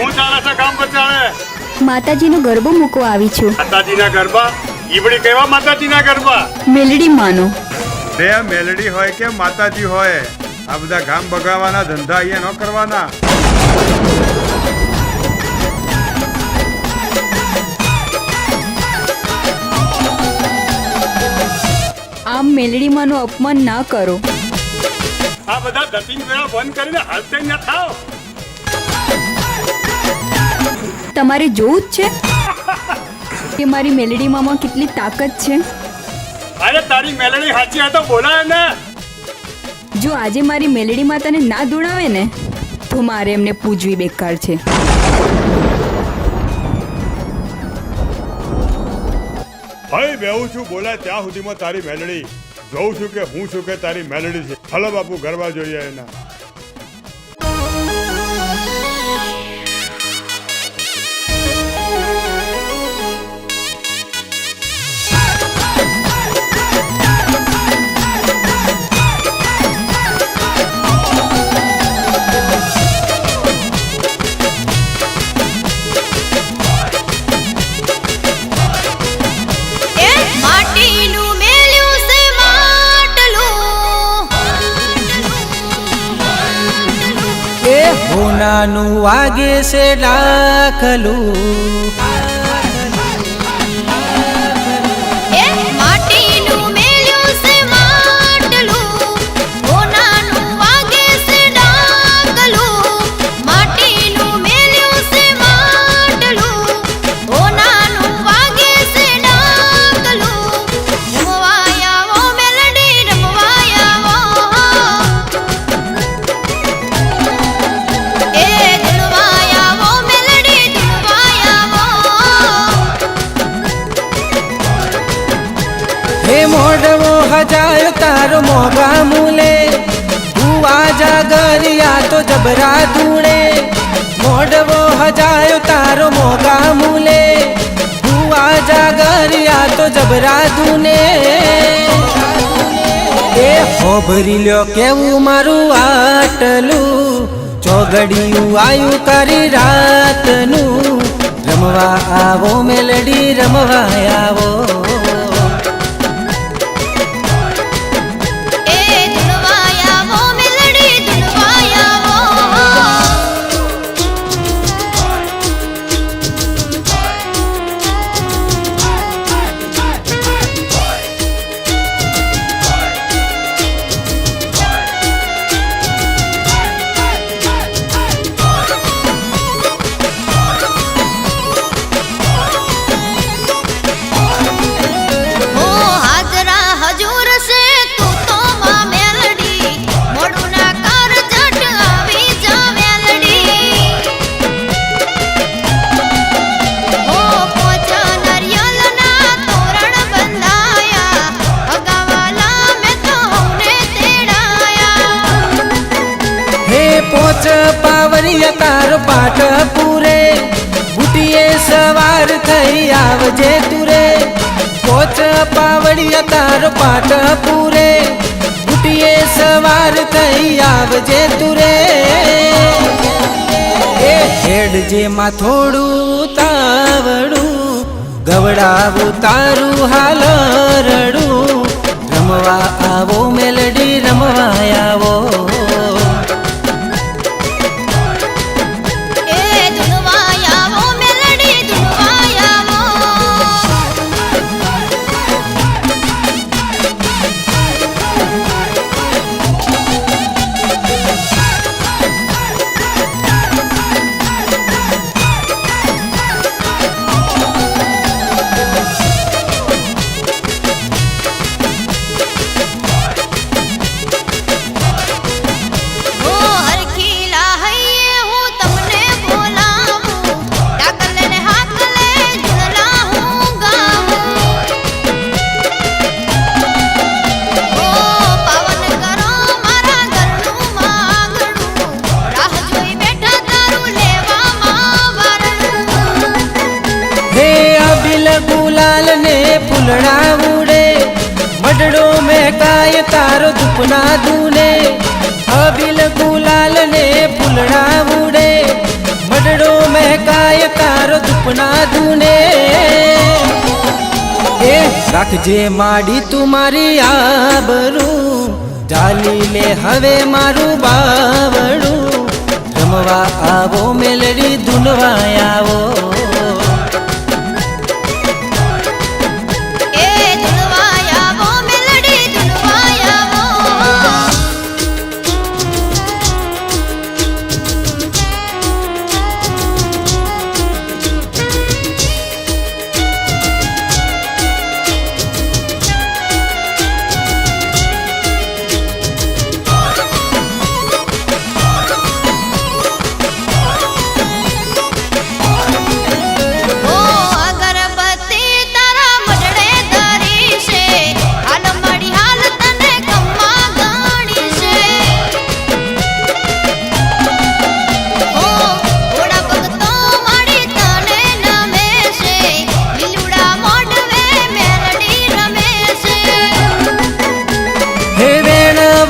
હું ચાલે છે કામ પર ચાલે? માતાજીનો ગરબો મૂકવા આવી છું. માતાજીના ગરબા? ઈવડી કેવા માતાજીના ગરબા? મેલડી માનો. બે મેલડી હોય કે માતાજી હોય, આ બધા ગામ બગાવવાના ધંધા અહીંયા ન કરવાના. આમ મેલડી માનું અપમાન ના કરો. આ બધા દતીન વેળા બંધ કરીને હાલતે ન થાવ. તમારે જોવું જ છે કે મારી મેલડી મામાં કેટલી તાકાત છે. અરે તારી મેલડી સાચી હોય તો બોલાય ને. જો આજે મારી મેલડી માતાને ના દોડાવે ને તો મારે એમને પૂજવી બેકાર છે. ભાઈ બેહું છું બોલાય ત્યાં સુધીમાં તારી મેલડી જોઉં છું કે હું છું કે તારી મેલડી છે. હલો બાપુ ગરબા જોઈએ એના. હોનાનું વાગે છે ડાકલું, મોઢવો હજાયો તારો મોગા મૂલે, તું આજા ગરિયા તો જબરા ધૂળે. મોઢવો હજાયો તારો મોગા મૂલે, તું આજા ગરિયા તો જબરા ધૂને. એ હોભરી લ્યો કેવું મારું આટલું, ચોગડિયું આયુ કરી રાતનું. રમવા આવો મેલડી રમવા આવો. પોચ પાવરિયા તારો પાઠ પૂરે, બુટીએ સવાર થઈ આવજે તુરે. પોચ પાવડિયા તારો પાઠ પૂરે, બુટીએ સવાર થઈ આવજે તુરે. એ હેડજે માં થોડું તાવડું, ગવડાવું તારું હાલ રડું. રમવા આવો મેલડી રમવા આવો. गुलाल ने फुलड़ा उड़े, मडड़ो में काय तारो दुपना दूने. अबिल गुलाल ने फुलड़ा उड़े, मडड़ो કાય તારો દુપના ધૂને એ રાખજે માડી તું મારી આબરૂ ચાલી લે હવે મારું બાવડું રમવા આવો મેલડી ધૂનવા આવો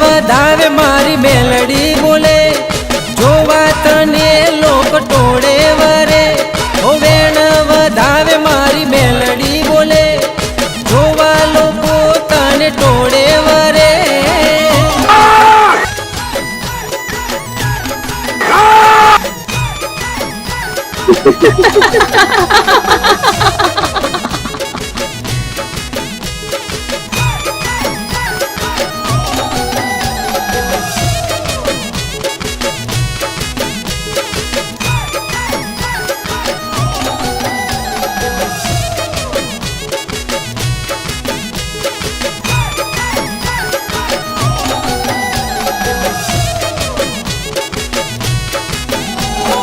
વધાવે મારી મેલડી બોલે જોવા તને લોક ટોળે વરે ઓ વેણ વધાવે મારી મેલડી બોલે જોવા લોકો તને ટોળે વરે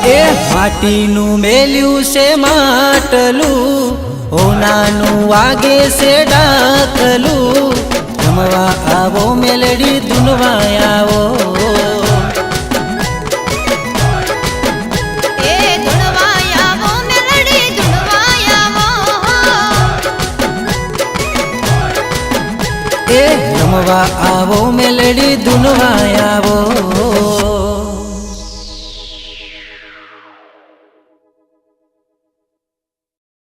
એ માટીનું મેલ્યું છે માટલું હોનાનું વાગે છે ડાકલું રમવા આવો મેલડી ધૂનવા આવો એ રમવા આવો મેલડી ધૂનવા આવો